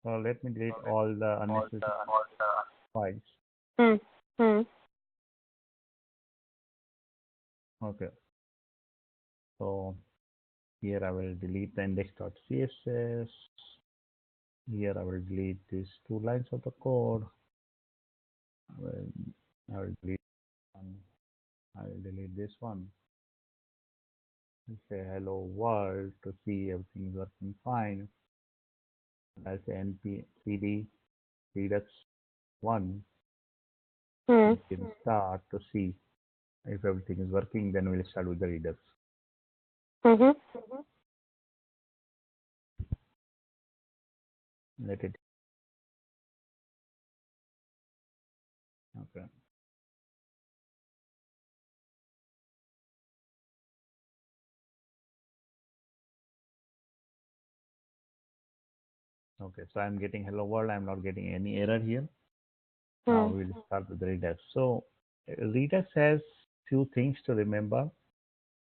So let me delete all the unnecessary files. Hmm. Hmm. Okay. So here I will delete the index.css. Here I will delete these 2 lines of the code. I will delete one. I will delete this one. Say hello world to see everything is working fine. I'll say np cd redux 1 Hmm. and can start to see if everything is working. Then we'll start with the redux. Mm-hmm. Let it. Okay. Okay. So I'm getting hello world. I'm not getting any error here. Now Hmm. we'll start with the Redux. So Redux has few things to remember,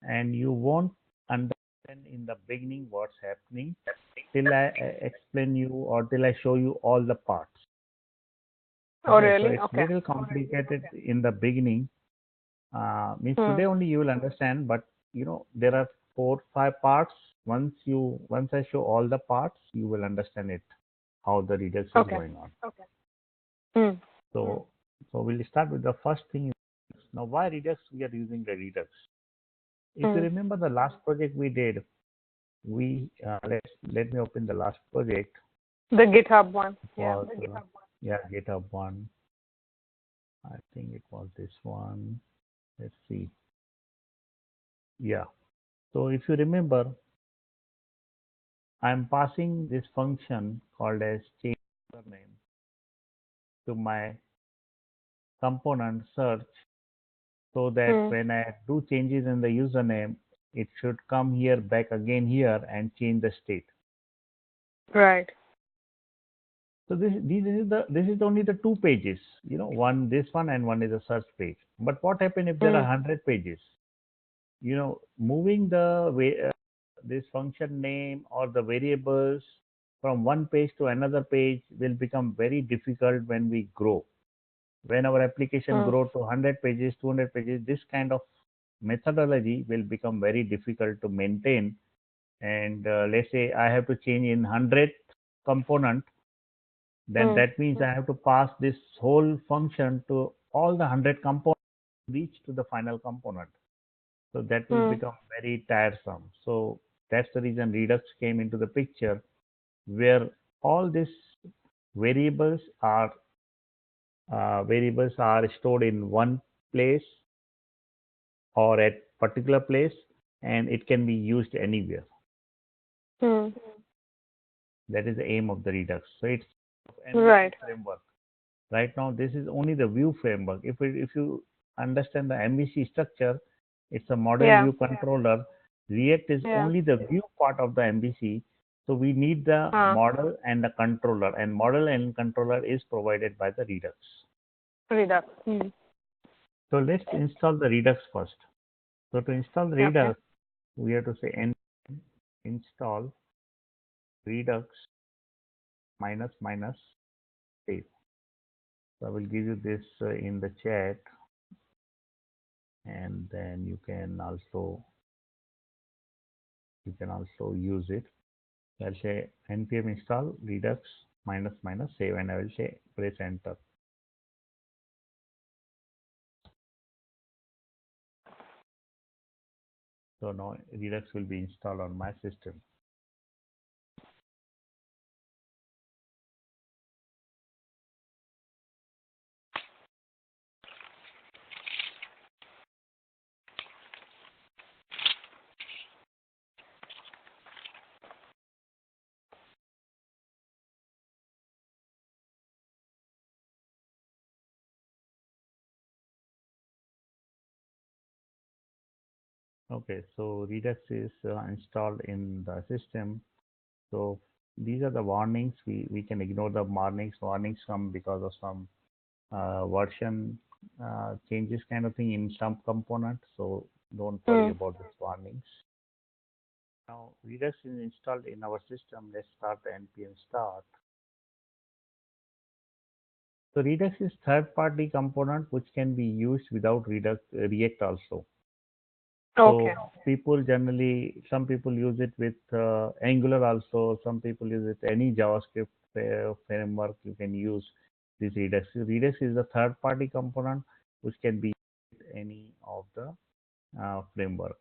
and you won't understand in the beginning what's happening till I explain you or till I show you all the parts. Oh, Okay, so really? it's Okay. little complicated in the beginning. Means Hmm. today only you will understand, but there are 4, 5 parts. Once I show all the parts, you will understand it how the Redux is Okay. going on. Hmm. So so we'll start with the first thing. Now, why Redux? We are using the Redux. If you Hmm. remember the last project we did, let me open the last project. The GitHub one. It Yeah. was yeah, GitHub one. I think it was this one. Let's see. Yeah. So if you remember, I'm passing this function called as change username to my component search, so that Hmm. when I do changes in the username, it should come here back again here and change the state. Right. So this is only the 2 pages, one this one and one is a search page. But what happens if there are Hmm. 100 pages? Moving the this function name or the variables from one page to another page will become very difficult when we grow. When our application Hmm. grow to 100 pages, 200 pages, this kind of methodology will become very difficult to maintain. And let's say I have to change in 100 component, then Hmm. that means I have to pass this whole function to all the 100 components to reach to the final component. So that will Hmm. become very tiresome. So that's the reason Redux came into the picture, where all these variables are stored in one place or at particular place, and it can be used anywhere. Hmm. That is the aim of the Redux. So it's MVC Right. framework. Right now, this is only the view framework. If you understand the MVC structure, it's a model Yeah. view controller. React is Yeah. only the view part of the MVC. So we need the Huh. model and the controller, and model and controller is provided by the Redux. Redux. Hmm. So let's install the Redux first. So to install the Okay. Redux, we have to say install Redux minus minus save. So I will give you this in the chat, and then you can also use it. I'll say npm install redux minus minus save, and I will say press enter. So now redux will be installed on my system. Okay, so redux is installed in the system. So these are the warnings. We can ignore the warnings. Warnings come because of some version changes kind of thing in some component. So don't worry Hmm. about these warnings. Now Redux is installed in our system. Let's start the npm start. So Redux is third-party component which can be used without React also. Okay. So people generally, some people use it with Angular also. Some people use it any JavaScript framework. You can use this Redux. Redux is a third-party component which can be used with any of the framework.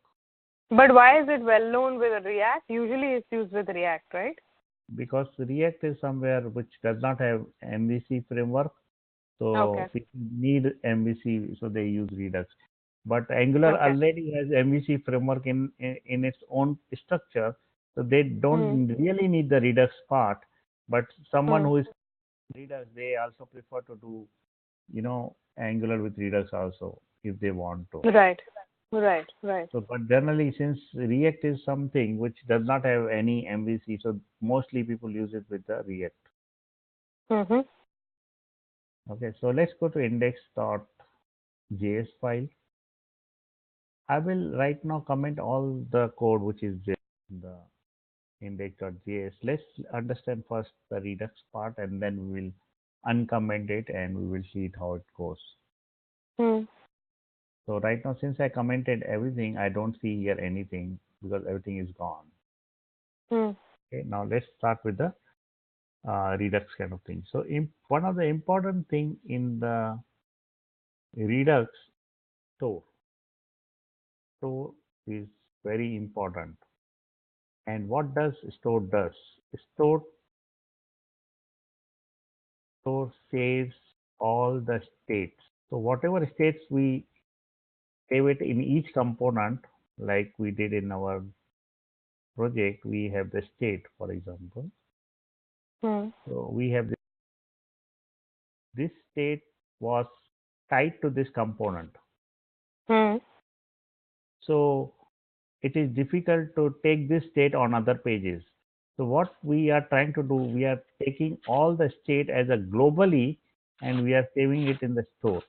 But why is it well known with React? Usually it's used with React, right? Because React is somewhere which does not have MVC framework. Okay. So people need MVC, so they use Redux. But Angular Okay. already has MVC framework in its own structure, so they Hmm. don't really need the Redux part. But someone Hmm. who is Redux, they also prefer to do, Angular with Redux also if they want to. Right. Right. Right. So, but generally, since React is something which does not have any MVC, so mostly people use it with the React. Mm-hmm. Okay, so let's go to index.js file. I will right now comment all the code which is there in the index.js. Let's understand first the Redux part and then we will uncomment it and we will see it how it goes. Hmm. So right now, since I commented everything, I don't see here anything because everything is gone. Hmm. Okay, now let's start with the Redux kind of thing. So one of the important thing in the Redux store is very important. And what does store does? Store store saves all the states. So whatever states we save it in each component, like we did in our project, we have the state, for example. Hmm. So we have this state was tied to this component. Hmm. So it is difficult to take this state on other pages. So what we are trying to do, we are taking all the state as a globally and we are saving it in the store.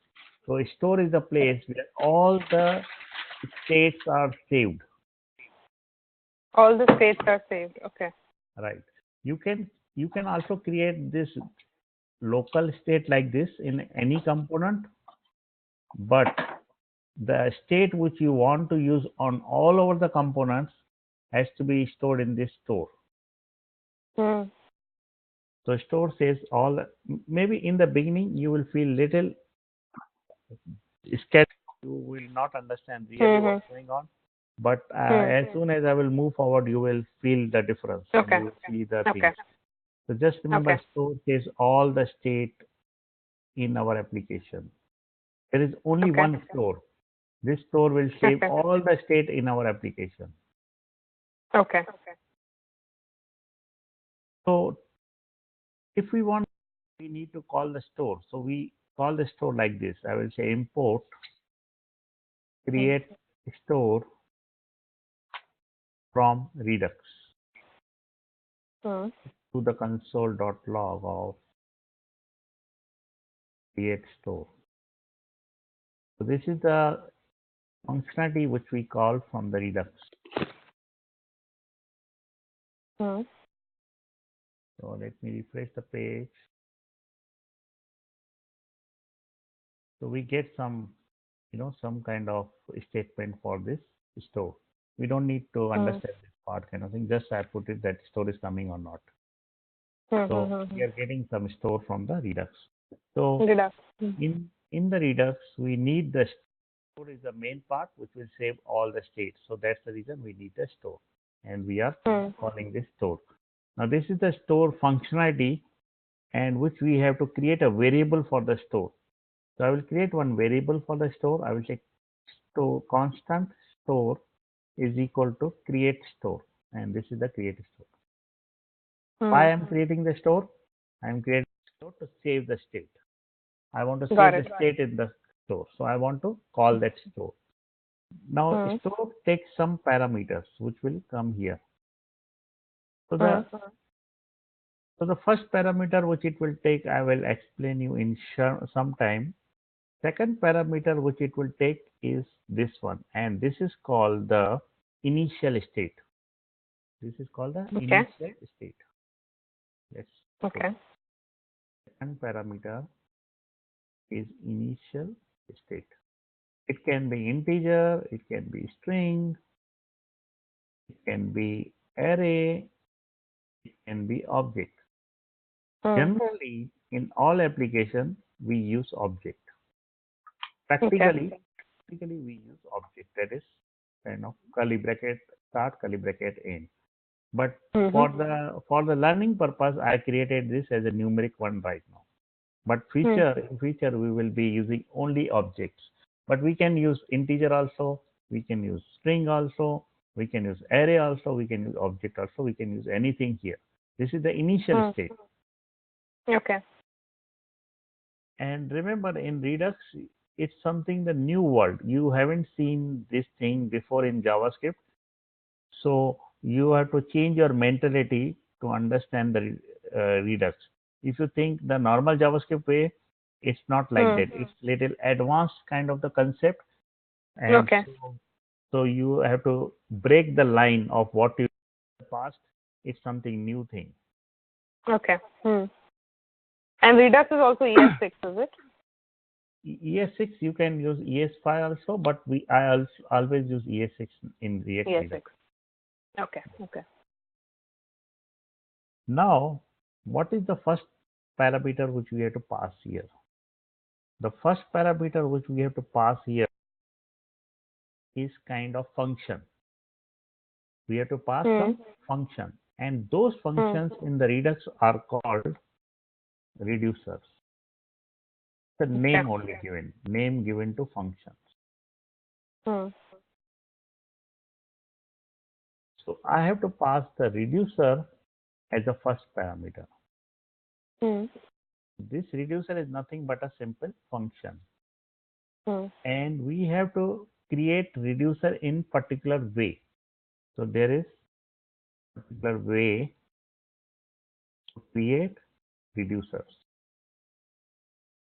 So a store is a place where all the states are saved, All the states are saved. Okay. right? You can you can also create this local state like this in any component, but the state which you want to use on all over the components has to be stored in this store. Hmm. So store says all, maybe in the beginning you will feel little scared. You will not understand really Hmm. what's going on. But Hmm. as soon as I will move forward, you will feel the difference and Okay. you will see the Okay. things. So just remember Okay. store says all the state in our application. There is only Okay. one store. This store will save Okay. all the state in our application. Okay. So if we want, we need to call the store. So we call the store like this. I will say import Hmm. create store from Redux Hmm. to the console.log of create store. So this is the functionality which we call from the Redux. Hmm. So let me refresh the page. So we get some, some kind of statement for this store. We don't need to Hmm. understand this part kind of thing. Just I put it that store is coming or not. Hmm. So Hmm. we are getting some store from the Redux. So Redux. Hmm. in the Redux, we need the store is the main part which will save all the states. So that's the reason we need the store. And we are Hmm. calling this store. Now this is the store functionality and which we have to create a variable for the store. So I will create one variable for the store. I will say store constant store is equal to create store. And this is the create store. Why Hmm. I am creating the store? I am creating the store to save the state. I want to Got save the it. state in the store. So I want to call that store. Now Hmm. store takes some parameters which will come here. So Hmm. the first parameter which it will take, I will explain you in some time. Second parameter which it will take is this one, and this is called the initial state. This is called the Okay. initial state. Let's go to Okay. second parameter. is initial state. It can be integer, it can be string, it can be array, it can be object. Generally, in all applications, we use object. Practically, Okay. practically we use object. That is kind of curly bracket start, curly bracket end. But Mm-hmm. for the learning purpose, I created this as a numeric one right now. But in future we will be using only objects. But we can use integer also, we can use string also, we can use array also, we can use object also, we can use anything here. This is the initial state. Okay. And remember, in Redux, it's something the new world. You haven't seen this thing before in JavaScript. So you have to change your mentality to understand the Redux. If you think the normal JavaScript way, it's not like that. It's little advanced kind of the concept, and Okay. so you have to break the line of what you past. It's something new thing. Okay. And Redux is also ES6, is it? ES6 you can use ES5 also, but I always use ES6 in React Redux. ES6. Okay. Okay. Now, what is the first parameter which we have to pass here? The first parameter which we have to pass here is kind of function. We have to pass some function, and those functions in the Redux are called reducers. The name only given, name given to functions. So I have to pass the reducer as the first parameter. This reducer is nothing but a simple function. And we have to create reducer in particular way. So there is a particular way to create reducers.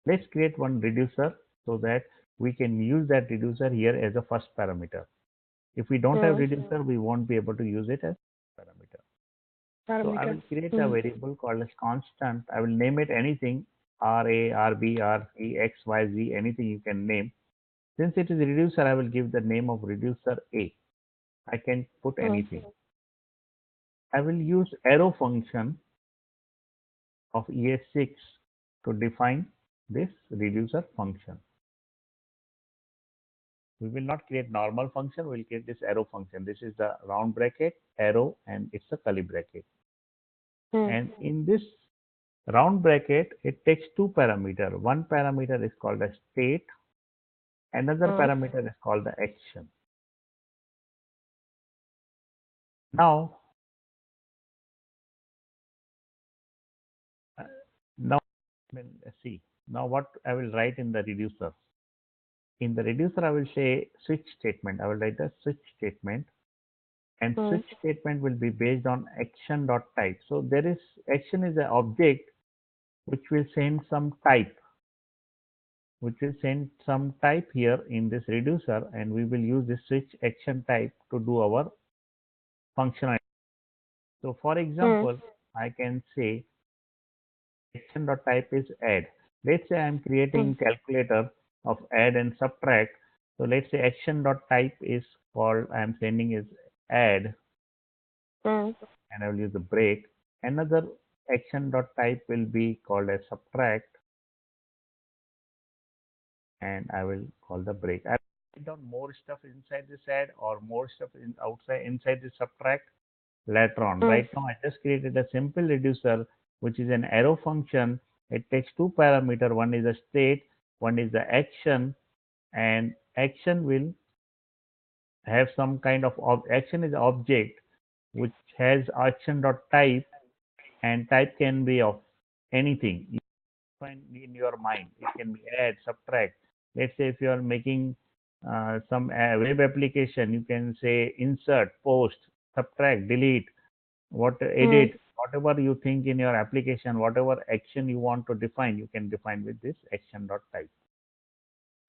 Let's create one reducer so that we can use that reducer here as a first parameter. If we don't have reducer, we won't be able to use it as parameter. So I will create a variable called as constant. I will name it anything, RA, RB, RC, X, Y, Z, anything you can name. Since it is reducer, I will give the name of reducer A. I can put anything. I will use arrow function of ES6 to define this reducer function. We will not create normal function, we will create this arrow function. This is the round bracket, arrow, and it's a curly bracket. And in this round bracket, it takes two parameters. One parameter is called a state, another parameter is called the action. Now, now see, now what I will write in the reducer. In the reducer, I will say switch statement. I will write the switch statement, and switch statement will be based on action.type. So there is action is an object which will send some type, here in this reducer, and we will use this switch action type to do our functionality. So for example, I can say action.type is add. Let's say I'm creating calculator of add and subtract. So let's say action.type is called, I'm sending is add, and I will use the break. Another action.type will be called as subtract, and I will call the break. I will write down more stuff inside this add or more stuff inside this subtract later on. Right now, I just created a simple reducer, which is an arrow function. It takes two parameters. One is a state, one is the action, and action will have some kind of action is object which has action.type, and type can be of anything you find in your mind. It can be add, subtract. Let's say if you are making some web application, you can say insert, post, subtract, delete, edit, whatever you think in your application, whatever action you want to define, you can define with this action.type.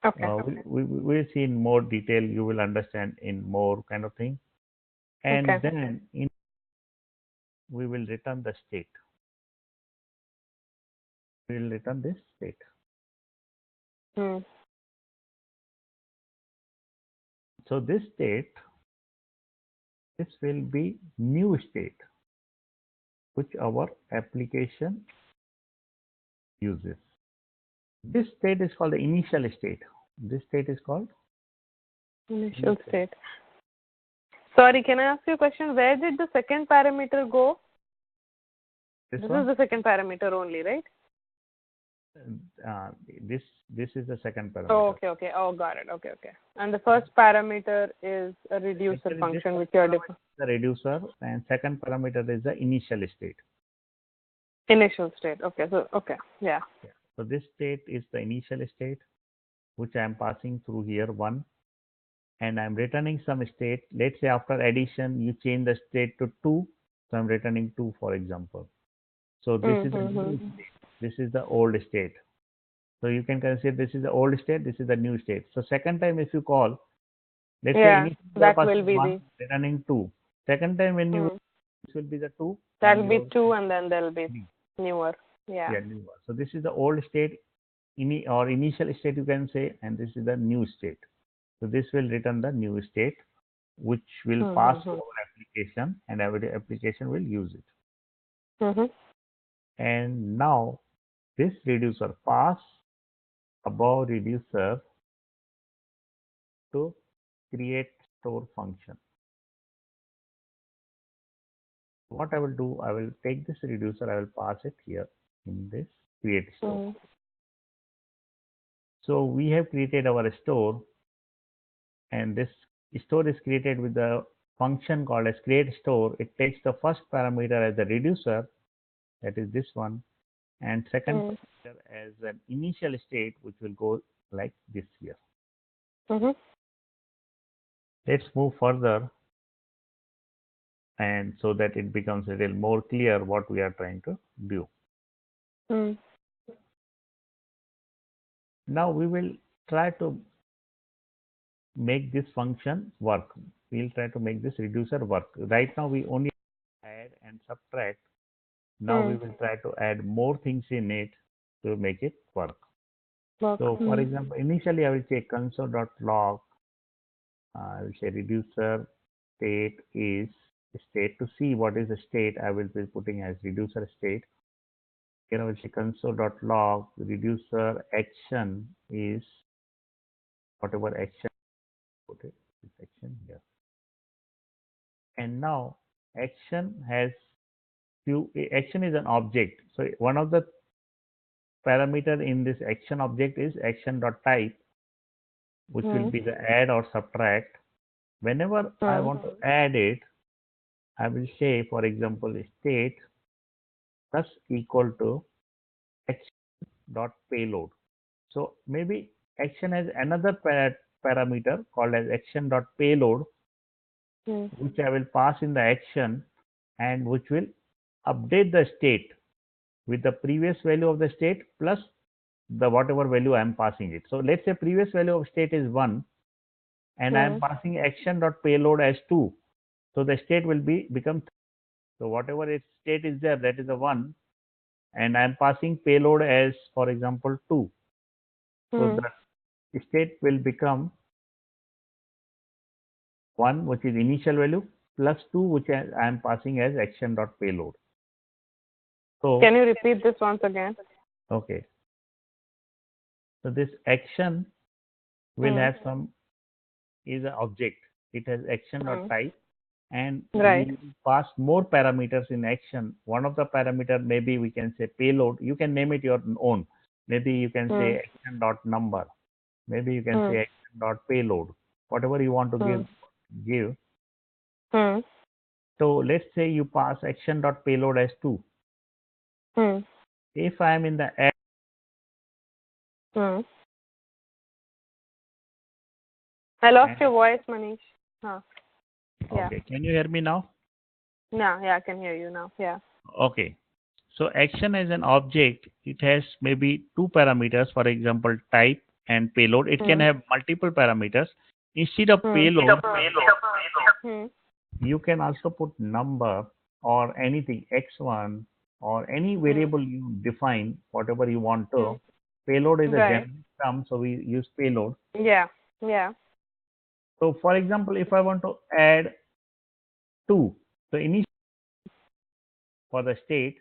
Okay. We'll see in more detail. You will understand in more kind of thing. And then we will return the state. We will return this state. Hmm. So this state, this will be new state, which our application uses. This state is called the initial state. This state is called Initial state. Sorry, can I ask you a question? Where did the second parameter go? this This one. is the second parameter only, right? Uh, this this is the second parameter. Oh, okay. Oh, got it. Okay. And the first parameter is a reducer Actually, function, this which you are defining. the reducer, and second parameter is the initial state. Initial state. Okay. Yeah. So this state is the initial state, which I am passing through here 1, and I am returning some state. Let's say after addition, you change the state to 2, so I am returning 2, for example. So this is the new state. This is the old state. So you can consider this is the old state, this is the new state. So second time if you call, let's say Yeah, initially that will be 1, the returning 2. Second time when you this will be the 2. that will be 2, and then there will be 3. newer. Yeah. Newer. So this is the old state, or initial state you can say, and this is the new state. So this will return the new state, which will pass to our application, and our application will use it. And now this reducer pass above reducer to create store function. What I will do, I will take this reducer, I will pass it here in this create store. So we have created our store, and this store is created with the function called as create store. It takes the first parameter as the reducer, that is this one, and second parameter as an initial state, which will go like this here. Let's move further, and so that it becomes a little more clear what we are trying to do. Now we will try to make this function work. We'll try to make this reducer work. Right now we only add and subtract. Now we will try to add more things in it to make it work. So for example, initially I will say console.log. I will say reducer state is state. To see what is the state, I will be putting as reducer state. Here I will say console.log reducer action is whatever action, put it this action here. And now action has action is an object. So one of the parameter in this action object is action.type, which will be the add or subtract. Whenever I want to add it, I will say, for example, state plus equal to action.payload. So maybe action has another parameter called as action.payload, which I will pass in the action, and which will update the state with the previous value of the state plus the whatever value I am passing it. So let's say previous value of state is 1, and I am passing action.payload as 2. So the state will become 3. So whatever its state is there, that is a 1, and I am passing payload as, for example, 2. So the state will become 1, which is initial value, plus 2, which I am passing as action.payload. So can you repeat this once again? Okay. So this action will have some is an object. It has action.type, and we pass more parameters in action. One of the parameter, maybe we can say payload. You can name it your own. Maybe you can say action.number. Maybe you can say action.payload. Whatever you want to give. So let's say you pass action.payload as 2. If I am in the add, I lost your voice, Manish. Okay, can you hear me now? Yeah, I can hear you now. Yeah. Okay. So action as an object, it has maybe 2 parameters, for example, type and payload. It can have multiple parameters. Instead of payload, you can also put number or anything, x1 or any variable you define, whatever you want to. Payload is a general term, so we use payload. Yeah. Yeah. So for example, if I want to add 2, so initially for the state,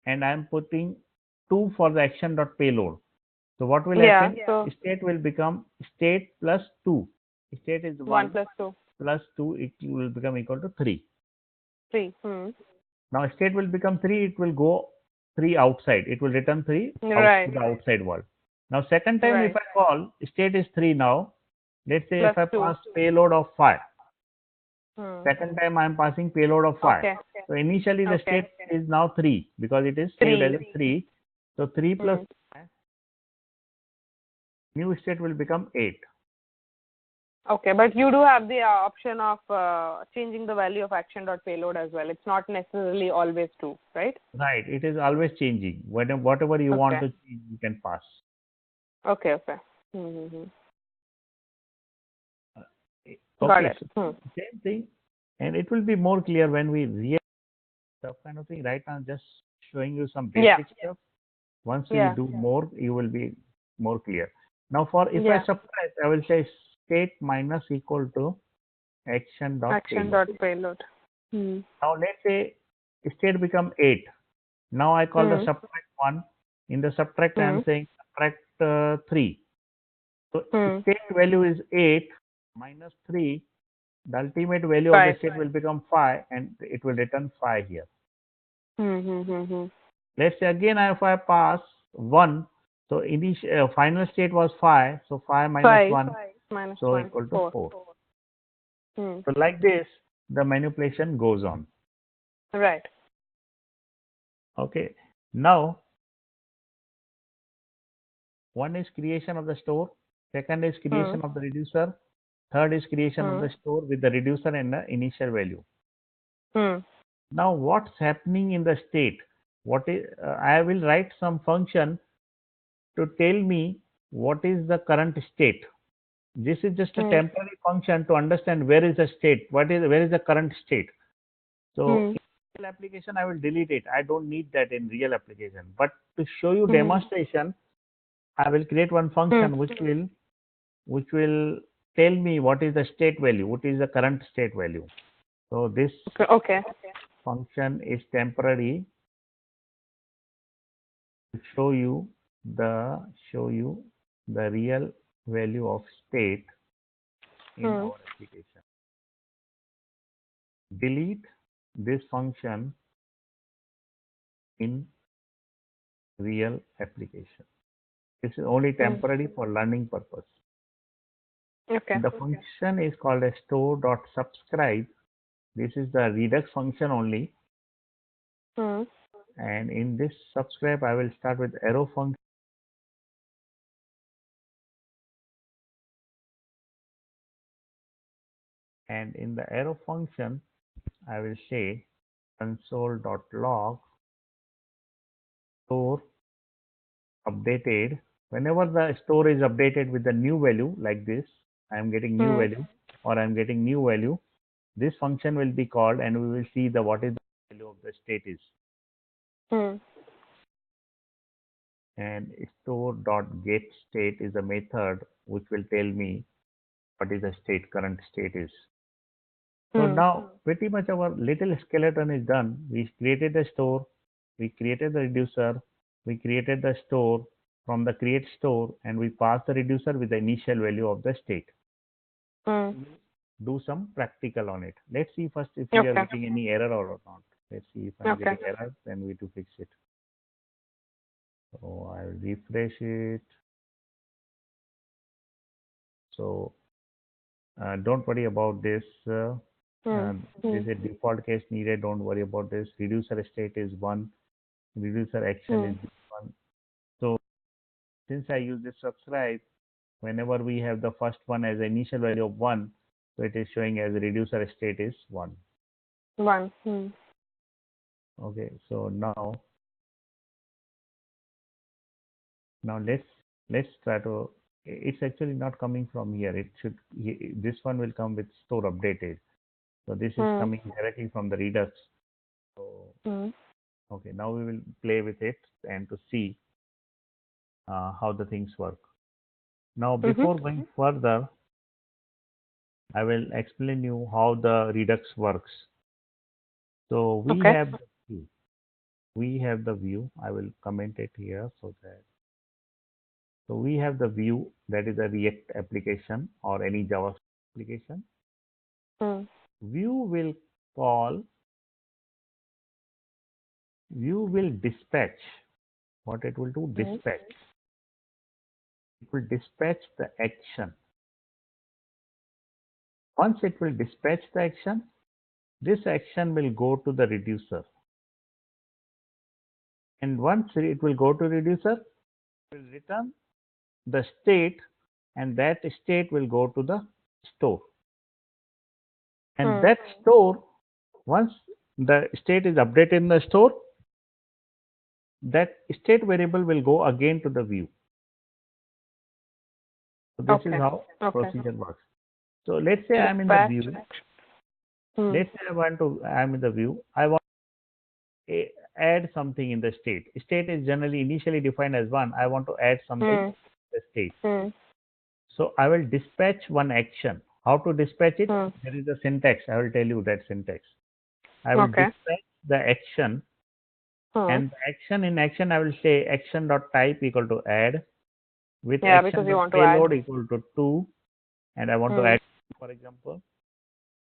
and I am putting 2 for the action dot payload. So what will Yeah. happen? So State will become state plus 2. State is 1 1 plus 2, plus 2, it will become equal to 3. 3. Now state will become 3, it will go 3 outside. It will return 3 out Right. to the outside world. Now second time if Right. I call, state is 3 now. Let's say Plus if I 2. pass payload of 5. Hmm. Second time I am passing payload of 5. Okay. So initially the Okay. state is now 3 because it is saved 3. as a 3. So 3 plus Hmm. new state will become 8. Okay, but you do have the option of changing the value of action dot payload as well. It's not necessarily always 2, right? Right. It is always changing. Whatever you want Okay. to change, you can pass. Okay. Okay. Mm-hmm. Got Okay. it. So same thing, and it will be more clear when we real stuff kind of thing. Right now, just showing you some Yeah. basic stuff. Once we Yeah. do more, you will be more clear. Now, for if I Yeah. subtract, I will say state minus equal to action dot Action payload. dot payload. Hmm. Now, let's say state become 8. Now I call the Hmm. subtract 1. In the subtract, I Hmm. am saying subtract 3. So Hmm. state value is 8 minus 3. The ultimate value of the 5. state will become 5 and it will return 5 here. Hmm. Let's say again if I pass 1, so initial final state was 5, so 5 minus 5 1, minus so 1, equal to 4. 4. Hmm. So like this, the manipulation goes on. Right. Okay. Now, one is creation of the store, second is Hmm. creation of the reducer, third is creation of Hmm. the store with the reducer and the initial value. Hmm. Now, what's happening in the state? What is I will write some function to tell me what is the current state. This is just a Hmm. temporary function to understand where is the state, where is the current state. So Hmm. in real application, I will delete it. I don't need that in real application. But to show you Hmm. demonstration, I will create one Hmm. function which will tell me what is the state value, what is the current state value. So this Okay. Okay. function is temporary to show you the real value of state in Hmm. our application. Delete this function in real application. This is only Hmm. temporary for learning purpose. Okay. The function is called a store.subscribe. This is the Redux function only. Hmm. And in this subscribe, I will start with arrow function. And in the arrow function, I will say console.log store updated. Whenever the store is updated with the new value like this, I am getting new Hmm. value or I am getting new value. This function will be called and we will see the what is the value of the state is. Hmm. And store.getState is a method which will tell me what is the state, current state is. So Hmm. now pretty much our little skeleton is done. We created the store, we created the reducer, we created the store from the create store and we pass the reducer with the initial value of the state. Hmm. Do some practical on it. Let's see first if we are Okay. getting any error or not. Let's see if I'm Okay. getting error, then we to fix it. So I'll refresh it. So don't worry about this. Hmm. This is a default case needed. Don't worry about this. Reducer state is 1. Reducer action Hmm. is 1. So since I use this subscribe, whenever we have the first one as initial value of 1, so it is showing as reducer state is 1. 1. Hmm. Okay, so now let's try to. It's actually not coming from here. It should this one will come with store updated. So this is Hmm. coming directly from the Redux. So Hmm. okay, now we will play with it and to see how the things work. Now, before going further, I will explain you how the Redux works. So we Okay. have the view. We have the view. I will comment it here so that. So we have the view, that is a React application or any JavaScript application. View will call, view will dispatch. What it will do? Dispatch. It will dispatch the action. Once it will dispatch the action, this action will go to the reducer. And once it will go to reducer, it will return the state, and that state will go to the store. And that store, once the state is updated in the store, that state variable will go again to the view. So this is how procedure works. So let's say I'm in the view. Let's say I'm in the view. I want to add something in the state. State is generally initially defined as 1. I want to add something in the state. So I will dispatch one action. How to dispatch it? There is a syntax. I will tell you that syntax. I will dispatch the action, and the action in action I will say action.type equal to add with action.payload equal to 2, and I want to add, for example.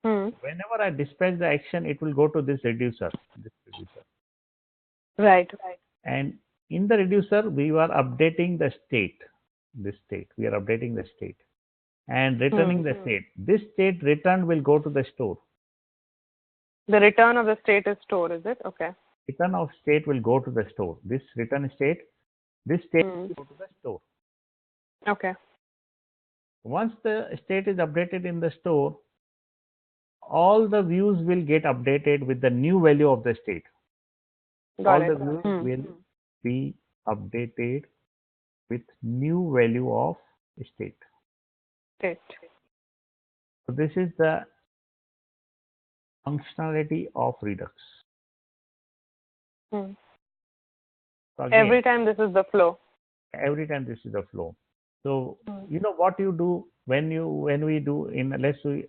Whenever I dispatch the action, it will go to this reducer. Right. And in the reducer, we are updating the state. This state, we are updating the state and returning the state. This state returned will go to the store. The return of the state is store, is it? Okay. Return of state will go to the store. This return state, this state will go to the store. Okay. Once the state is updated in the store, all the views will get updated with the new value of the state. All the views will be updated with new value of state. So this is the functionality of Redux. So again, every time this is the flow. Every time this is the flow. So you know what you do when we do in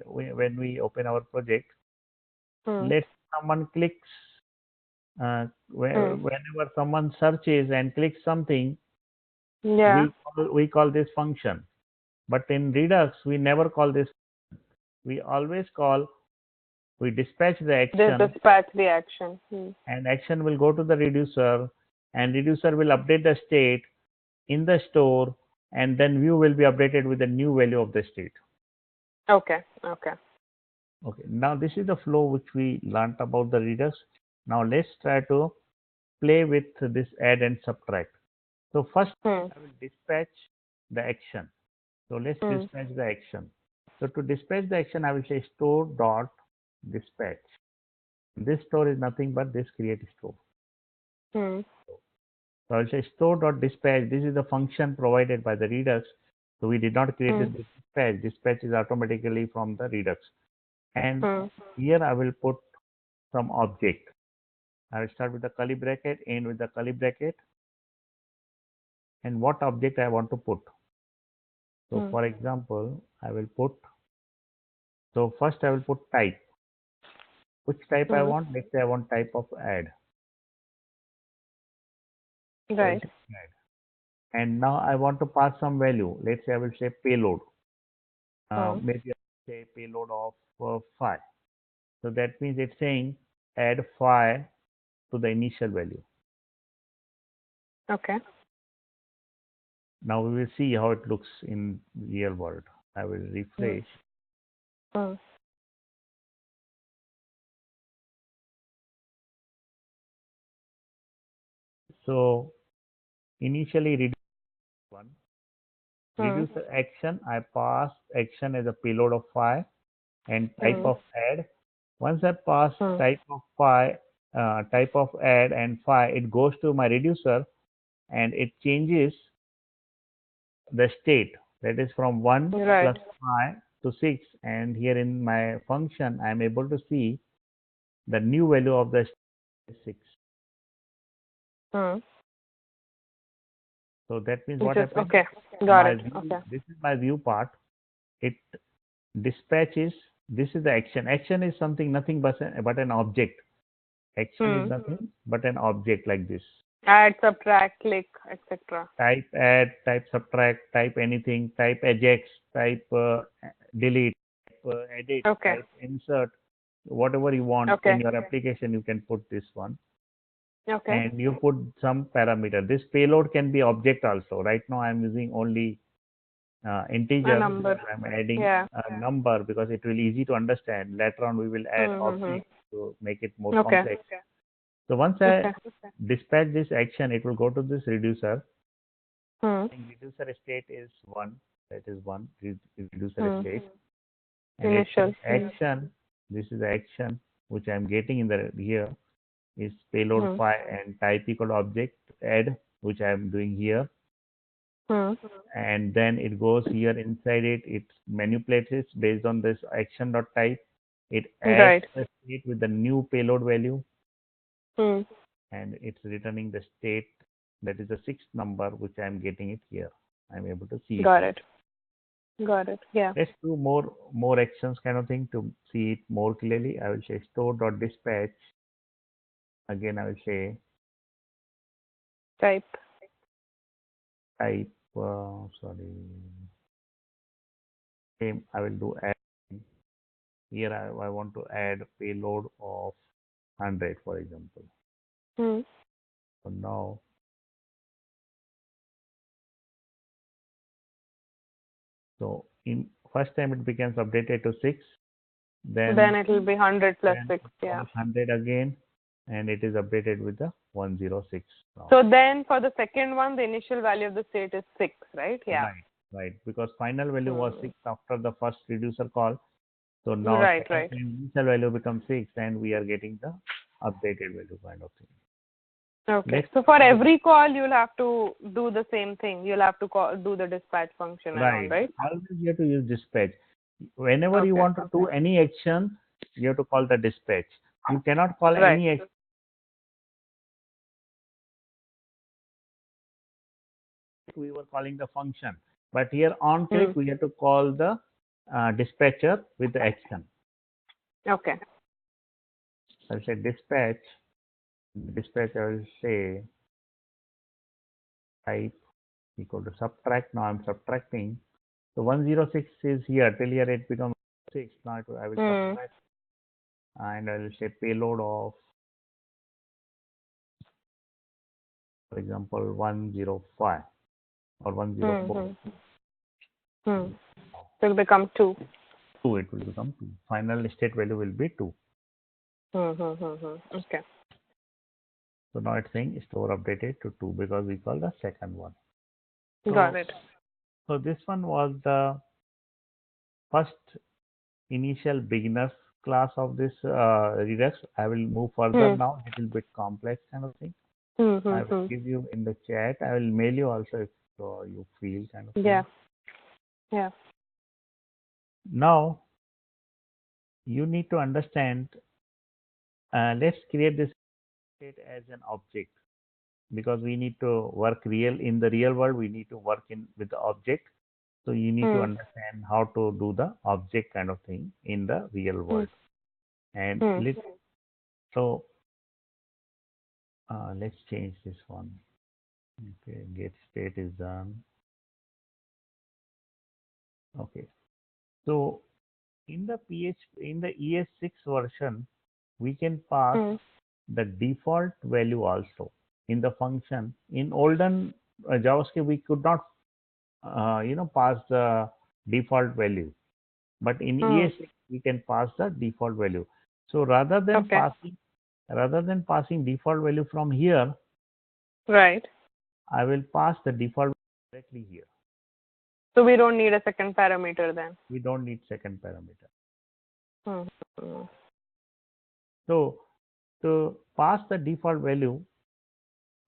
when we open our project. Let someone clicks whenever someone searches and clicks something, we call this function. But in Redux, we never call this. We always call, we dispatch the action. Dispatch the action. And action will go to the reducer, and reducer will update the state in the store, and then view will be updated with the new value of the state. Okay. Now this is the flow which we learnt about the Redux. Now let's try to play with this add and subtract. So first I will dispatch the action. So let's dispatch the action. So to dispatch the action, I will say store dot dispatch. This store is nothing but this create store. So I will say store dot dispatch. This is the function provided by the Redux. So we did not create this dispatch. Dispatch is automatically from the Redux. And here I will put some object. I will start with the curly bracket, end with the curly bracket, and what object I want to put. So for example, I will put, so first I will put type. Which type I want? Let's say I want type of add. Right. And now I want to pass some value. Let's say I will say payload. Maybe I will say payload of 5. So that means it's saying add 5 to the initial value. Okay. Now we will see how it looks in real world. I will refresh. So initially reduce one. Reduce the action. I pass action as a payload of 5 and type of add. Once I pass type of 5, type of add and 5, it goes to my reducer and it changes the state, that is from 1 plus 5 to 6, and here in my function I am able to see the new value of the state is 6. So So that means what happens? Okay, got My it. view, Okay. this is my view part. It dispatches. This is the action. Action is something nothing but an object. Action is nothing but an object like this. Add, subtract, click, etc. Type add, type subtract, type anything, type ajax, type delete, type edit, Okay. type insert, whatever you want Okay. in your application, you can put this one. Okay. And you put some parameter. This payload can be object also. Right now I'm using only integer. A number. I'm adding Yeah. a number because it will easy to understand. Later on we will add object to make it more Okay. complex. So once I dispatch this action, it will go to this reducer. Reducer state is 1. That is 1 reducer state. And Initial. action. This is the action which I am getting in the here is payload file and type equal object add, which I am doing here. And then it goes here inside it. It manipulates it based on this action dot type. It adds the state with the new payload value. And it's returning the state that is the 6th number which I am getting it here. I'm able to see it. Got it. Got it. Yeah. Let's do more actions kind of thing to see it more clearly. I will say store.dispatch. Again, I will say Type. Sorry. Same. I will do add. Here I want to add payload of 100, for example. So now so in first time it becomes updated to 6. Then it will be 100 plus 6. Yeah. 100 again, and it is updated with the 106. Now. So then for the second one, the initial value of the state is 6, right? Yeah. Right. Because final value was 6 after the first reducer call. So now initial value becomes 6, and we are getting the updated value kind of thing. Okay. So for every call, you'll have to do the same thing. You'll have to do the dispatch function and all, right? Always you have to use dispatch. Whenever you want to do any action, you have to call the dispatch. You cannot call any action. We were calling the function, but here on click we have to call the dispatcher with the action. Okay. I'll say dispatch. Dispatch, I will say type equal to subtract. Now I'm subtracting. So 106 is here. Till here it becomes 6. Now I will subtract. And I will say payload of, for example, 105 or 104. So it will become 2. 2, it will become 2. Final state value will be 2. Okay. So now it's saying store updated to 2 because we call the second one. Got it. So this one was the first initial beginners class of this Redux. I will move further now, a little bit complex kind of thing. I will give you in the chat. I will mail you also if you feel kind of thing. Yeah. Now, you need to understand, let's create this state as an object because we need to work in the real world. We need to work with the object. So you need to understand how to do the object kind of thing in the real world. And let's change this one. Okay, get state is done. Okay. So in the ES6 version, we can pass the default value also in the function. In olden JavaScript, we could not, pass the default value, but in ES6 we can pass the default value. So rather than passing default value from here, I will pass the default directly here. So we don't need a second parameter then. We don't need second parameter. So to pass the default value,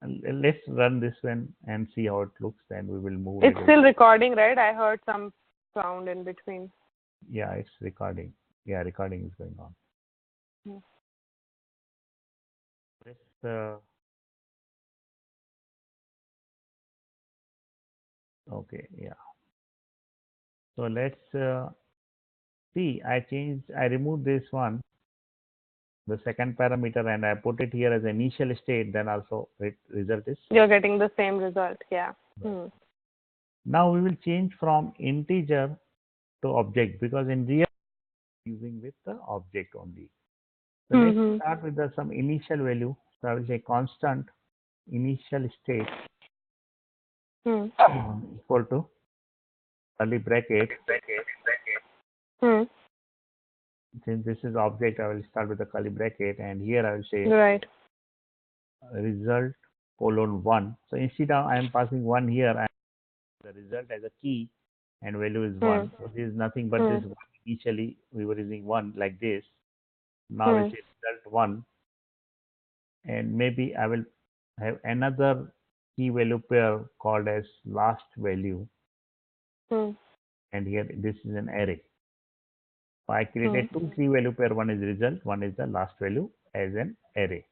let's run this one and see how it looks. Then we will move. It's still recording, right? I heard some sound in between. Yeah, it's recording. Yeah, recording is going on. Let's Okay, yeah. So let's see. I removed this one, the second parameter, and I put it here as initial state. Then also result is. You're getting the same result. Yeah. Hmm. Now we will change from integer to object, because in real using with the object only. So let's Mm-hmm. start with some initial value. So I will say constant initial state Hmm. equal to curly bracket. Hmm. Since this is object, I will start with the curly bracket, and here I will say Right. result colon 1. So instead of I am passing 1 here, I am the result as a key and value is 1. So this is nothing but this one. Initially we were using 1 like this. Now we say result 1, and maybe I will have another key value pair called as last value, and here this is an array. So I created two key value pair. One is result, one is the last value as an array.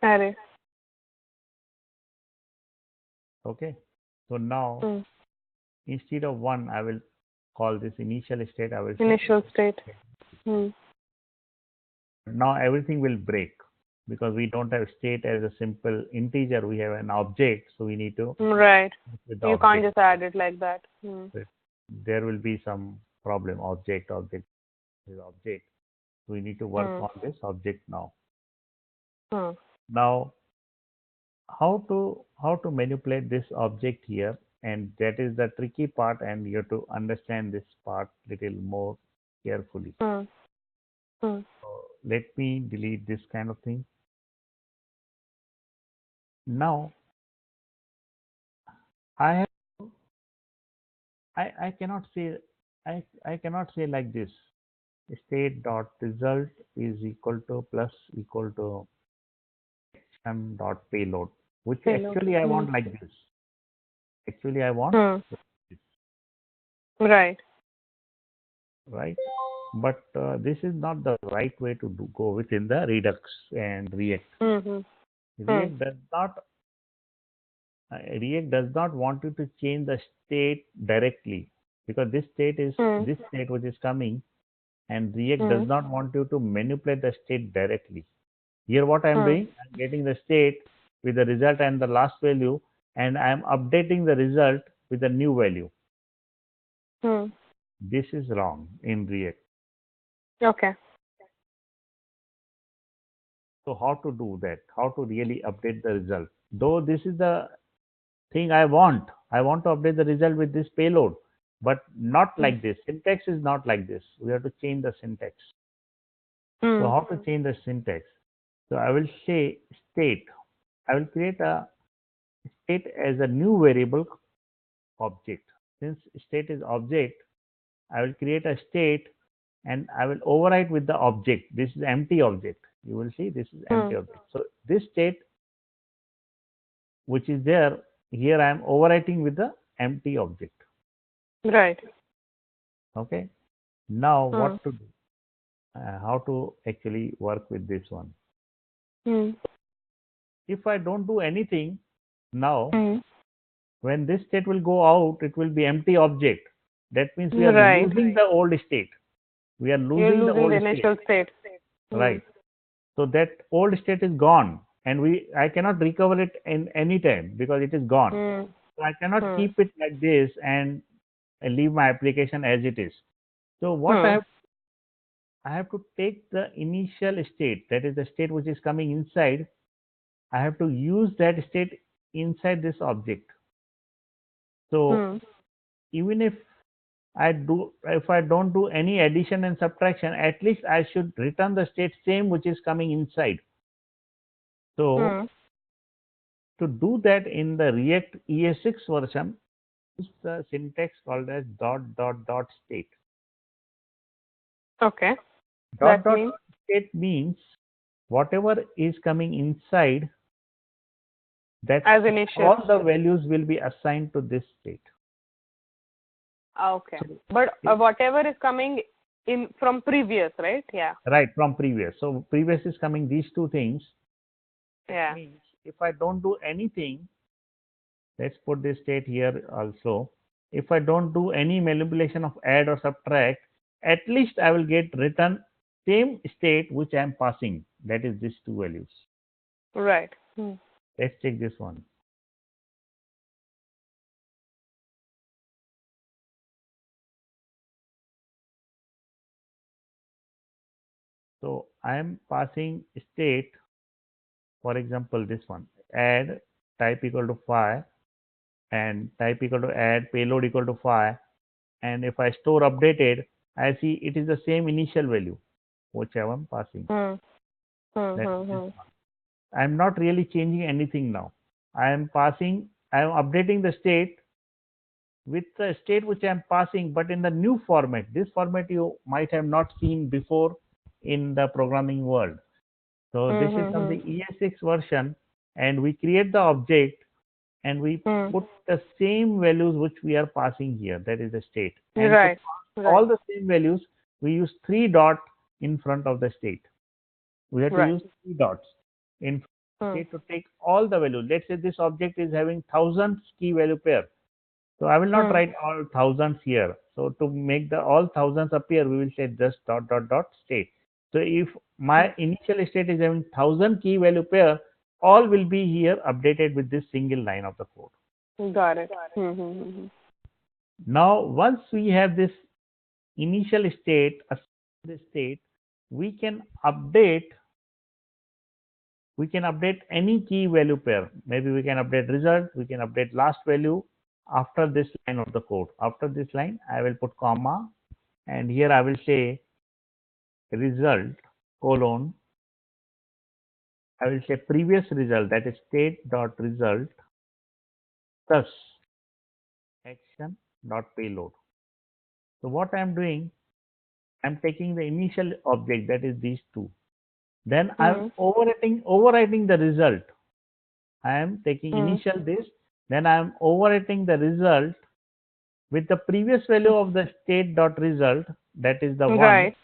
Array. Okay. So now instead of 1, I will call this initial state. I will say Initial state. now everything will break, because we don't have state as a simple integer. We have an object, so we need to Right. with the You can't object. just add it like that. There will be some problem. Object is object. We need to work on this object now. Now how to manipulate this object here, and that is the tricky part, and you have to understand this part little more carefully. So let me delete this kind of thing. Now I have I cannot say I cannot say like this, state dot result is equal to plus equal to m dot payload, which Payload. actually I want like this. Actually I want this, Right. right? But this is not the right way to go within the Redux and React. React does not React does not want you to change the state directly, because this state is this state which is coming, and React does not want you to manipulate the state directly. Here what I am doing, I am getting the state with the result and the last value, and I am updating the result with the new value. This is wrong in React. Okay. So how to do that? How to really update the result? Though this is the thing I want. I want to update the result with this payload, but not like this. Syntax is not like this. We have to change the syntax. So how to change the syntax? So I will say state. I will create a state as a new variable object. Since state is object, I will create a state and I will overwrite with the object. This is empty object. You will see this is empty object. So this state which is there here, I am overwriting with the empty object. Right. Okay. Now what to do? How to actually work with this one? If I don't do anything now, when this state will go out, it will be empty object. That means we are losing the old state. We are losing the old initial state. Right. So that old state is gone, and I cannot recover it in any time because it is gone. So I cannot keep it like this and leave my application as it is. So what I have to take the initial state, that is the state which is coming inside. I have to use that state inside this object. So even if I don't do any addition and subtraction, at least I should return the state same which is coming inside. So to do that in the React ES6 version, use the syntax called as dot dot dot state. Okay. Dot dot state means whatever is coming inside, that as initial, all the values will be assigned to this state. Okay. So, but whatever is coming in from previous, right? Yeah. Right, from previous. So previous is coming these two things. Yeah. That means if I don't do anything, let's put this state here also. if I don't do any manipulation of add or subtract, at least I will get return same state which I am passing, that is these two values. Right. Let's check this one. So I am passing state, for example, this one, add type equal to 5 and type equal to add payload equal to 5. And if I store updated, I see it is the same initial value which I am passing. That is this one. I am not really changing anything now. I am updating the state with the state which I am passing, but in the new format. This format you might have not seen before in the programming world. So this is from the ES6 version, and we create the object and we put the same values which we are passing here, that is the state. And Right. to all the same values, we use 3 dots in front of the state. We have to use 3 dots in state to take all the values. Let's say this object is having thousands key value pair. So I will not write all thousands here. So to make the all thousands appear, we will say just dot dot dot state. So if my initial state is having 1000 key value pair, all will be here updated with this single line of the code. Got it. Now once we have this initial state, this state, we can update any key value pair. Maybe we can update result, we can update last value after this line of the code. After this line, I will put comma, and here I will say result colon. I will say previous result, that is state dot result plus action dot payload. So what I am doing, I am taking the initial object, that is these two. Then I am overwriting the result. I am taking initial this, then I am overwriting the result with the previous value of the state dot result, that is the 1,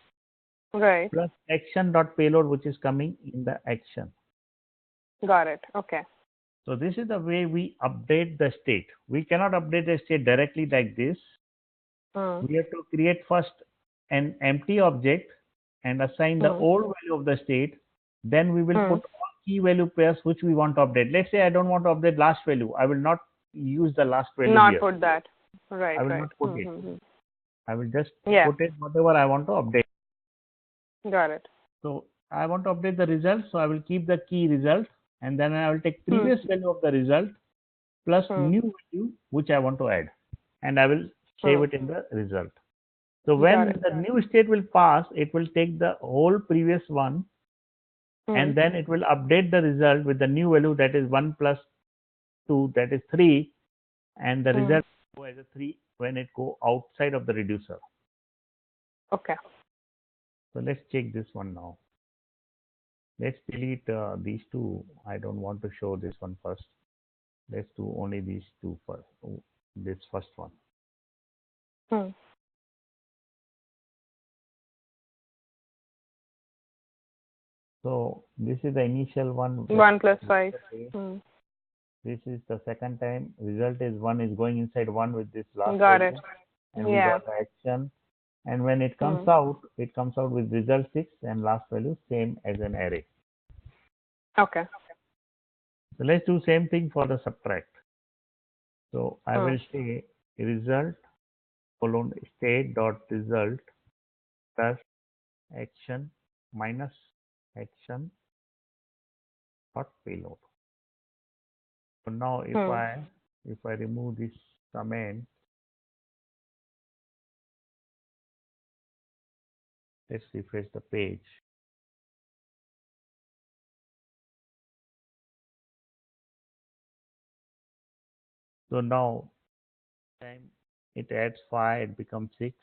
Right. plus action dot payload, which is coming in the action. Got it. Okay. So this is the way we update the state. We cannot update the state directly like this. We have to create first an empty object and assign the old value of the state. Then we will put all key value pairs which we want to update. Let's say I don't want to update last value. I will not use the last value Not here. put that. Right. I will Right. not put it. I will just put it whatever I want to update. Got it. So I want to update the result. So I will keep the key result, and then I will take previous value of the result plus new value which I want to add, and I will save it in the result. So when the new state will pass, it will take the whole previous one, and then it will update the result with the new value, that is 1 plus 2, that is 3, and the result will go as a 3 when it go outside of the reducer. Okay. So let's check this one now. Let's delete these two. I don't want to show this one first. Let's do only these two first. This first one. So this is the initial one. 1 plus 5. This is the second time. Result is 1 is going inside 1 with this last. Got it. And we got the action. And when it comes out, it comes out with result 6 and last value same as an array. Okay. So let's do same thing for the subtract. So I will say result colon state dot result plus action minus action dot payload. So now if I remove this comment, let's refresh the page. So now time it adds 5, it becomes 6.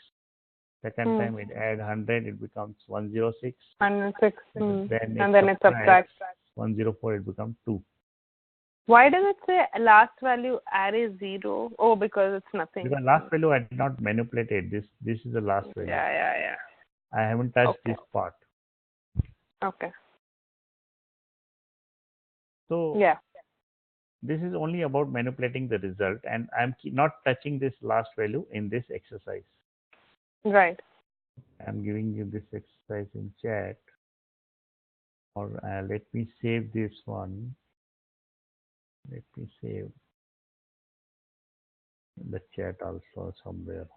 Second time it adds 100, it becomes 106. 106. Then it subtracts 104, it becomes 2. Why does it say last value array 0? Oh, because it's nothing. Because last value I did not manipulate it. This is the last value. Yeah. I haven't touched this part. Okay. So this is only about manipulating the result, and I'm not touching this last value in this exercise. Right. I'm giving you this exercise in chat, or let me save this one. Let me save the chat also somewhere.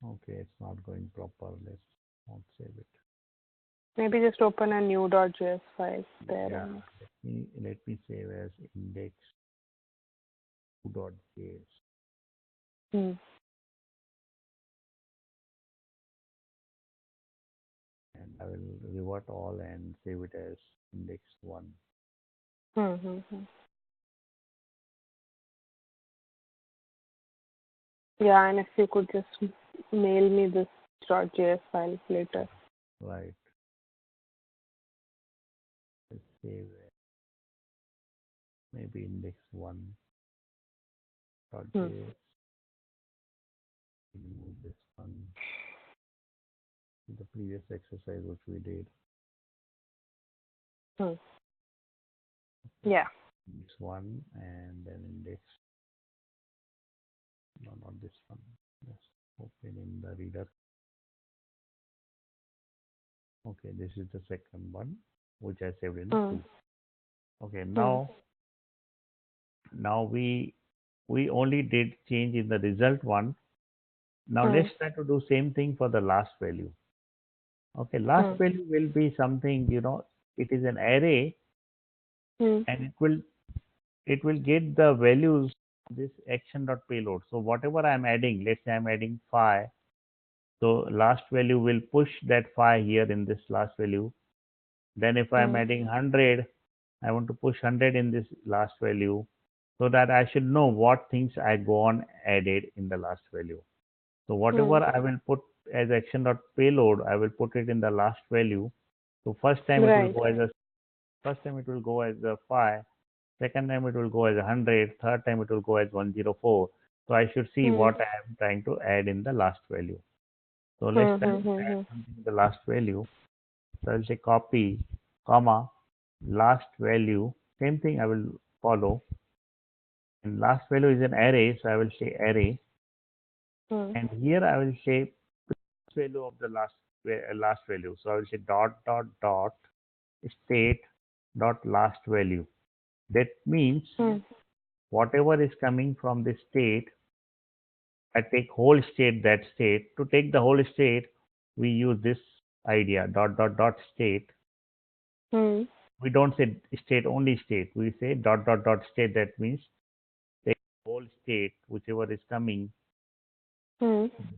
Okay, it's not going proper. Let's not save it. Maybe just open a new .js file there. Yeah, let me save as index2.js. Hmm. And I will revert all and save it as index1. Mm-hmm. Yeah, and if you could just mail me this .js file later. Right. Let's save it. Maybe index1.js. Remove this one. The previous exercise which we did. Hmm. Yeah. This one and then index. No, not this one. Just open in the reader. Okay, this is the second one which I saved in 2. Okay, now we only did change in the result one. Now let's try to do same thing for the last value. Okay, last value will be something, it is an array, and it will get the values this action.payload. So whatever I'm adding, let's say I'm adding 5. So last value will push that 5 here in this last value. Then if I'm adding 100, I want to push 100 in this last value, so that I should know what things I go on added in the last value. So whatever I will put as action.payload, I will put it in the last value. So first time it will go as a 5, second time it will go as 100, third time it will go as 104. So I should see what I am trying to add in the last value. So let's try to add something in the last value. So I'll say copy, comma, last value. Same thing I will follow. And last value is an array, so I will say array. And here I will say value of the last value. So I will say dot state dot last value. That means whatever is coming from the state, I take whole state, that state. To take the whole state, we use this idea dot state. We don't say state only state. We say dot state. That means take whole state, whichever is coming,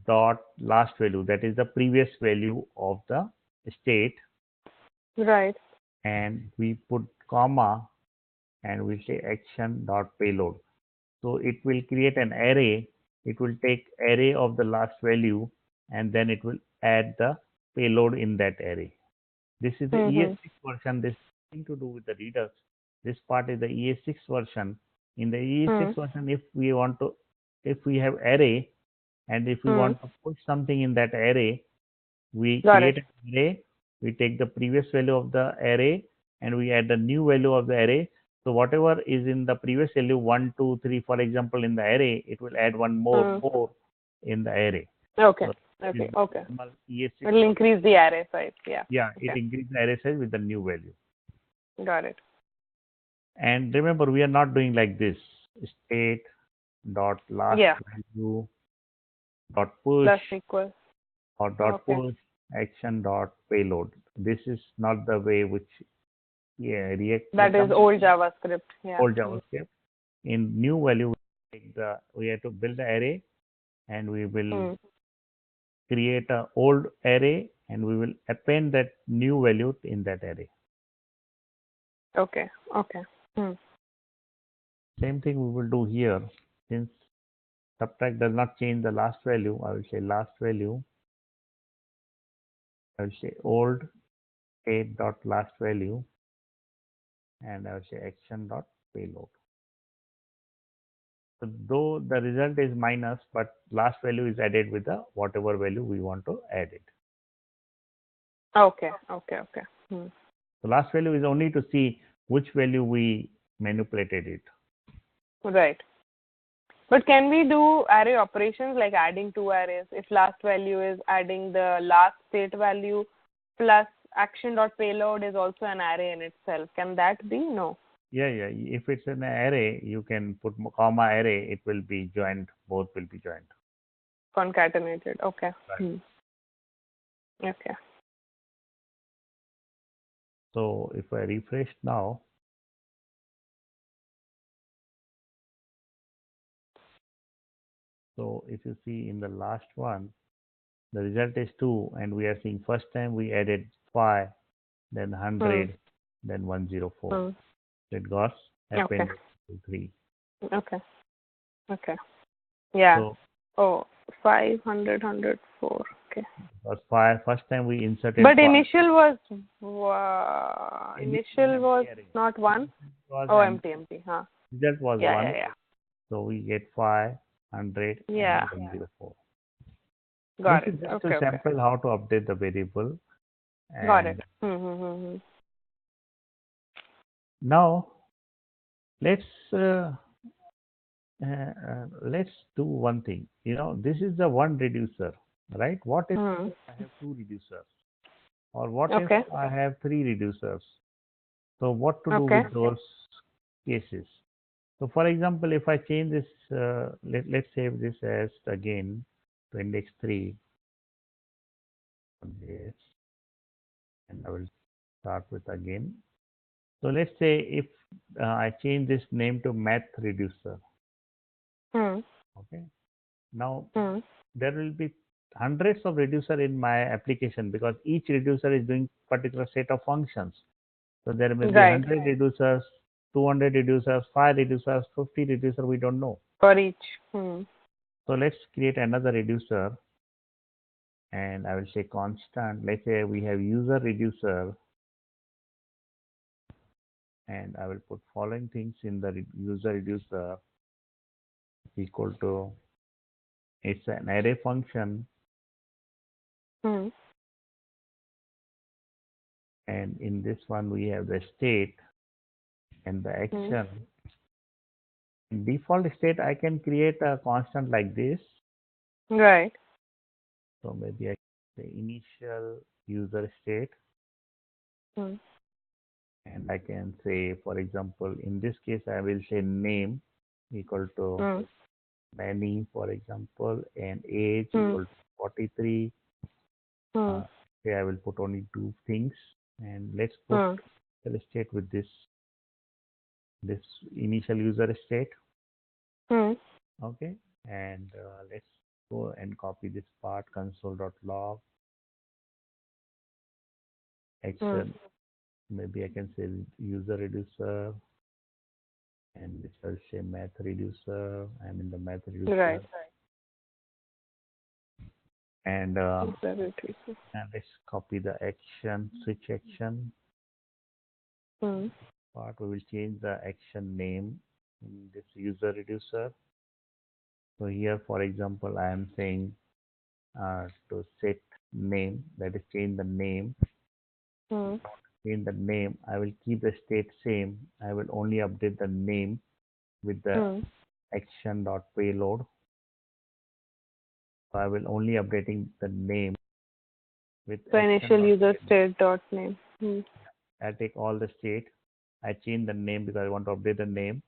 dot last value. That is the previous value of the state. Right. And we put comma and we say action dot payload. So it will create an array. It will take array of the last value, and then it will add the payload in that array. This is the ES6 version. This is nothing to do with the Redux. This part is the ES6 version. In the ES6 version, if we have array, and if we want to put something in that array, we create an array, we take the previous value of the array, and we add the new value of the array. So whatever is in the previous value, 1, 2, 3, for example, in the array, it will add one more 4 in the array. Okay. So Okay. ES6 it will increase the array size. Yeah. Yeah, it increases the array size with the new value. Got it. And remember, we are not doing like this. State dot last value dot push Plus equal. or dot push action dot payload. This is not the way which React. That is old JavaScript. Yeah. Old JavaScript. In new value, we have to build the array, and we will create a old array, and we will append that new value in that array. Okay. Same thing we will do here. Since subtract does not change the last value, I will say last value. I will say old state dot last value. and I will say action dot payload. So though the result is minus, but last value is added with the whatever value we want to add it. Okay. So last value is only to see which value we manipulated it. Right. But can we do array operations like adding two arrays? If last value is adding the last state value plus action.payload is also an array in itself. Can that be? No. Yeah. If it's an array, you can put comma array. It will be joined. Both will be joined. Concatenated. Okay. Right. Okay. So if I refresh now, so if you see in the last one, the result is 2, and we are seeing first time we added 5, then 100, then 104. It got appended to 3. Okay. Yeah. So, oh, 500, 104. Okay. First time we inserted. But initial was not 1. Empty. Huh. Result was 1. Yeah. So we get 500 Yeah. and 104. Got this it. is just to sample how to update the variable. Got it. Now let's do one thing. This is the one reducer, right? What if I have 2 reducers, or what if I have 3 reducers? So what to do with those cases? So for example, if I change this, let's save this as again to index 3. Yes, and I will start with again. So let's say if I change this name to math reducer. Okay. Now there will be hundreds of reducer in my application, because each reducer is doing particular set of functions. So there may be 100 reducers, 200 reducers, 5 reducers, 50 reducer, we don't know. For each. So let's create another reducer, and I will say constant. Let's say we have user reducer, and I will put following things in the user reducer equal to, it's an array function, and in this one we have the state and the action. In default state, I can create a constant like this. Right. So maybe I can say initial user state. And I can say, for example, in this case, I will say name equal to many, for example, and age equal to 43. Say I will put only 2 things, and let's put the state with this initial user state. Okay, and let's go and copy this part, console.log action. Maybe I can say user reducer, and this will say math reducer. I'm in the math reducer. Right. And let's copy the action, switch action part. We will change the action name in this user reducer. So here, for example, I am saying to set name, that is change the name. In the name, I will keep the state same. I will only update the name with the action.payload. So I will only updating the name with the initial user state dot name. I take all the state. I change the name because I want to update the name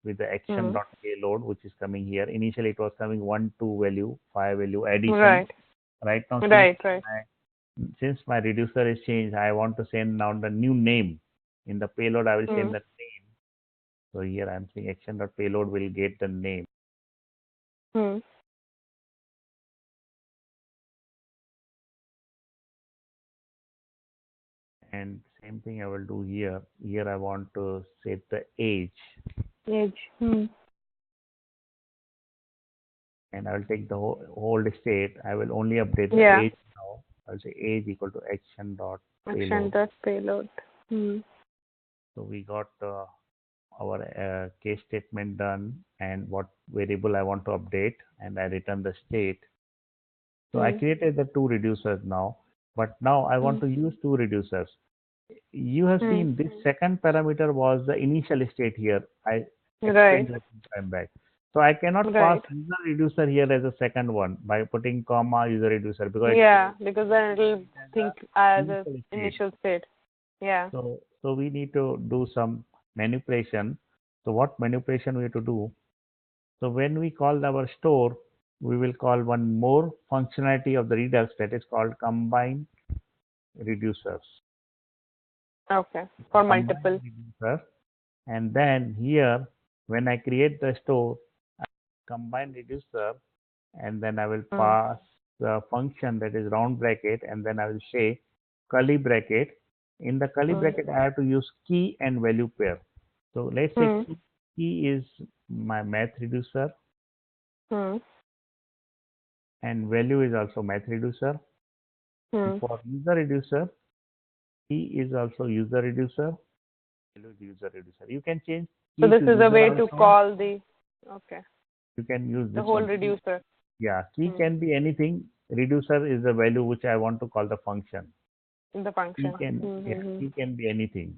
with the action.payload, which is coming here. Initially, it was coming 1, 2 value, 5 value addition. Right now, since my reducer is changed, I want to send down the new name. In the payload, I will send the name. So here I am saying action.payload will get the name. And same thing I will do here. Here I want to set the age. And I will take the whole state. I will only update the age now. I will say age equal to action.payload. So So we got our case statement done and what variable I want to update, and I return the state. So I created the two reducers now, but now I want to use two reducers. You have seen this second parameter was the initial state here. I Right. explained that some time back. So I cannot pass Right. user reducer here as a second one by putting comma user reducer because Yeah, because then it'll it's think the as a initial state. initial state. Yeah. So we need to do some manipulation. So what manipulation we have to do? So when we call our store, we will call one more functionality of the Redux that is called combine reducers. Okay. For Combine multiple. reducer. And then here, when I create the store, I combine reducer, and then I will Mm. pass the function that is round bracket, and then I will say curly bracket. In the curly Mm. bracket, I have to use key and value pair. So let's say Mm. key is my math reducer, Mm. and value is also math reducer. And Mm. for user reducer, key is also user reducer, value is user reducer. You can change So key this to is a user way to also. call the, okay, You can use the this whole one. reducer. Yeah, key Mm. can be anything. Reducer is the value which I want to call the function. The Key function. can, yeah, Mm-hmm. key can be anything.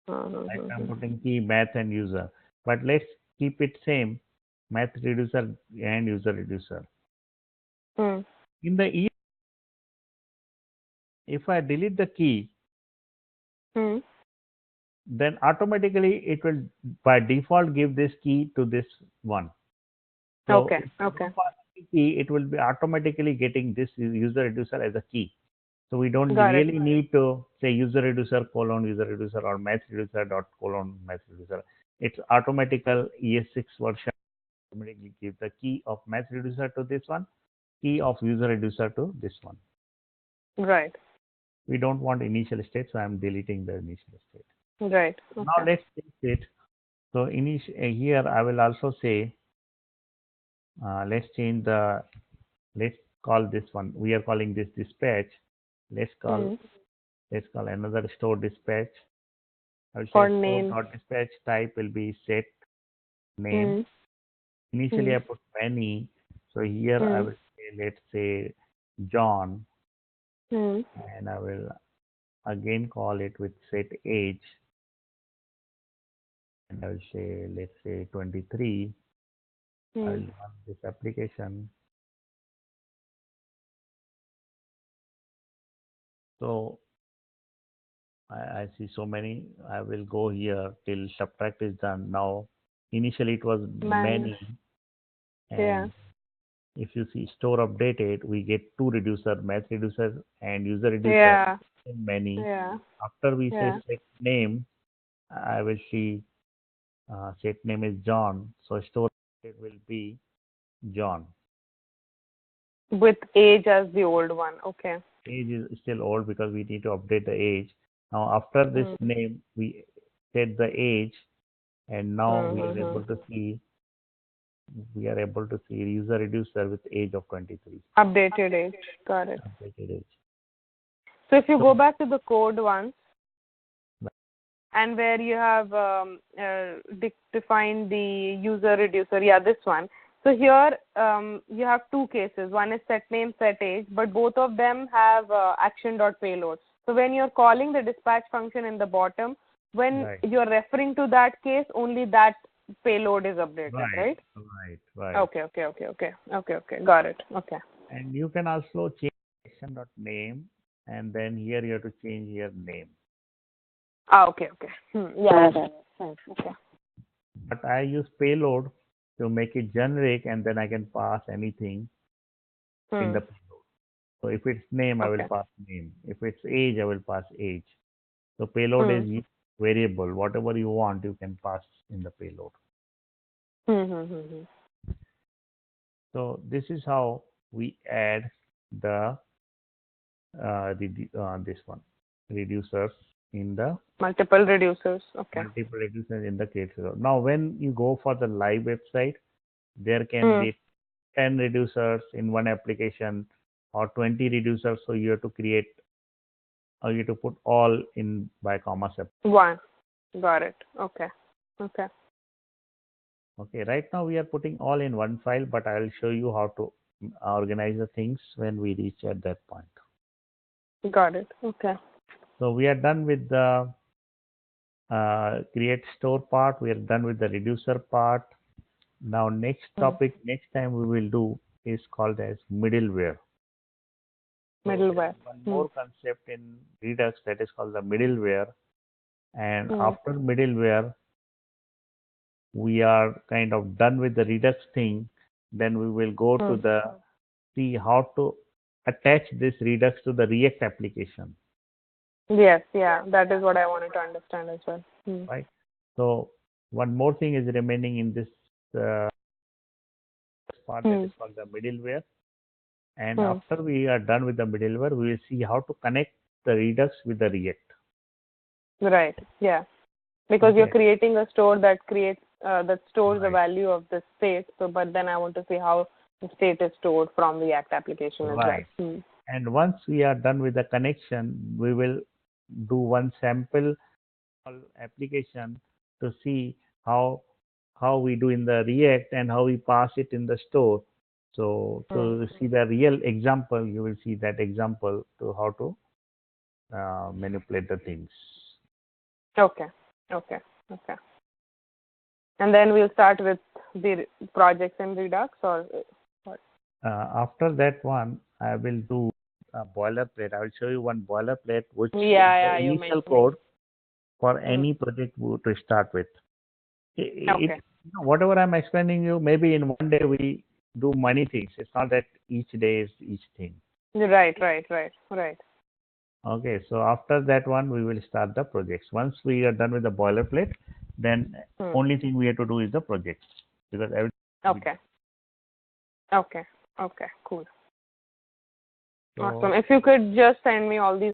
Like I'm Mm-hmm. putting key, math, and user. But let's keep it same, math reducer and user reducer. Mm. In the if I delete the key, Mm. then automatically it will by default give this key to this one. So Okay. if I Okay. don't pass the key, it will be automatically getting this user reducer as a key. So we don't Got it. really need to say user reducer colon user reducer or math reducer dot colon math reducer. It's automatical ES6 version automatically give the key of math reducer to this one, key of user reducer to this one. Right. We don't want initial state, so I'm deleting the initial state. Right. Now Okay. let's test it. So here I will also say let's change the let's call this one. We are calling this dispatch. Let's call Mm. let's call another store dispatch. I will For say name. store.dispatch type will be set name. Mm. Initially, I Mm. put many. So here I Mm. will say, let's say John, Mm. and I will again call it with set age, and I will say, let's say 23. I will Mm. run this application. So I see so many. I will go here till subtract is done. Now, initially it was Man. many, Yeah. and if you see store updated, we get two reducer, math reducer and user reducer, Yeah. many. Yeah. After we say Yeah. set name, I will see set name is John. So store updated will be John. With age as the old one. Okay. Age is still old because we need to update the age. Now after this Mm. name, we set the age, and now Mm-hmm. we are able to see user reducer with age of 23. Updated age. Got it. Updated age. So if you So go back to the code once and where you have defined the user reducer, yeah, this one. So here you have two cases. One is set name, set age, but both of them have action.payload. So when you're calling the dispatch function in the bottom, when right, you're referring to that case, only that payload is updated, right, right? right. Okay. Got it. Okay. And you can also change action.name, and then here you have to change your name. Okay. Yeah. Okay. But I use payload to make it generic, and then I can pass anything in Hmm. the payload. So if it's name, I will Okay. pass name. If it's age, I will pass age. So payload Hmm. is variable. Whatever you want, you can pass in the payload. Hmm. So this is how we add the this one reducers in the Multiple reducers. Okay. multiple reducers in the case. Now, when you go for the live website, there can Hmm. be 10 reducers in one application or 20 reducers. So you have to create you have to put all in by comma sept. One. Got it. Okay. Okay. Okay, right now we are putting all in one file, but I will show you how to organize the things when we reach at that point. Got it. Okay. So we are done with the create store part. We are done with the reducer part. Now next topic, next time we will do is called as middleware. So Middleware. one more concept in Redux that is called the middleware. And after middleware, we are kind of done with the Redux thing. Then we will go to the see how to attach this Redux to the React application. Yes, yeah, that is what I wanted to understand as well. Right. So one more thing is remaining in this part that is called the middleware. And after we are done with the middleware, we will see how to connect the Redux with the React. Right. Yeah. Because you're creating a store that creates that stores the value of the state. So, but then I want to see how the state is stored from the React application as well. And once we are done with the connection, we will do one sample application to see how we do in the React and how we pass it in the store. So to see the real example, you will see that example to how to manipulate the things. Okay. Okay. Okay. And then we'll start with the projects in Redux, or what? After that one, I will do a boilerplate. I will show you one boilerplate, which is the initial code for any project to start with. Whatever I'm explaining you, maybe in one day we do many things. It's not that each day is each thing. Right. Okay, so after that one, we will start the projects. Once we are done with the boilerplate, then only thing we have to do is the projects, because everything. Okay. Cool. So, awesome. If you could just send me all these